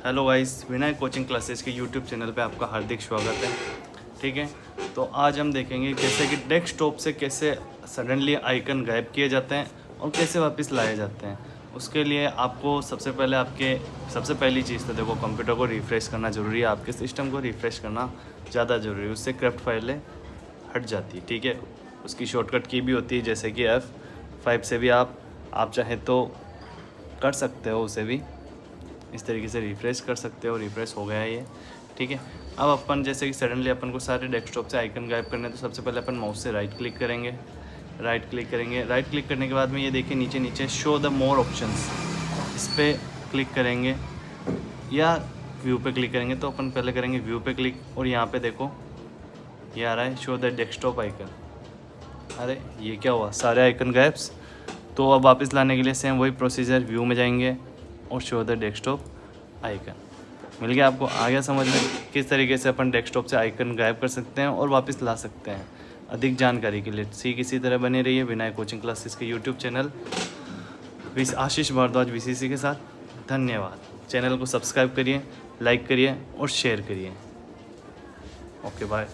Hello guys, विनय coaching classes के YouTube channel पे आपका हार्दिक स्वागत है। ठीक है, तो आज हम देखेंगे कैसे कि डेस्कटॉप से कैसे सडनली आइकन गायब किए जाते हैं और कैसे वापस लाए जाते हैं। उसके लिए आपको सबसे पहली चीज़ तो देखो, कंप्यूटर को रिफ़्रेश करना ज़रूरी है। आपके सिस्टम को रिफ़्रेश करना ज़्यादा ज़रूरी है, उससे क्रप्ट फाइलें हट जाती है। ठीक है, उसकी शॉर्टकट की भी होती है, जैसे कि F5 से भी आप चाहें तो कर सकते हो, उसे भी इस तरीके से रिफ़्रेश कर सकते हो। रिफ़्रेश हो गया है ये। ठीक है, अब अपन जैसे कि सडनली अपन को सारे डेस्कटॉप से आइकन गायब करने हैं, तो सबसे पहले अपन माउस से राइट क्लिक करेंगे। राइट क्लिक करने के बाद में ये देखिए नीचे शो द मोर ऑप्शंस, इस पर क्लिक करेंगे या व्यू पे क्लिक करेंगे। तो अपन पहले करेंगे व्यू पे क्लिक, और यहाँ पे देखो ये आ रहा है शो द डेस्कटॉप आइकन। अरे ये क्या हुआ, सारे आइकन गायब्स। तो अब वापस लाने के लिए सेम वही प्रोसीजर, व्यू में जाएंगे और शो द डेस्कटॉप आइकन। मिल गया आपको? आ गया समझ में किस तरीके से अपन डेस्कटॉप से आइकन गायब कर सकते हैं और वापस ला सकते हैं। अधिक जानकारी के लिए इसी तरह बने रहिए विनय कोचिंग क्लासेस के यूट्यूब चैनल आशीष भारद्वाज VCC के साथ। धन्यवाद। चैनल को सब्सक्राइब करिए, लाइक करिए और शेयर करिए। Okay bye.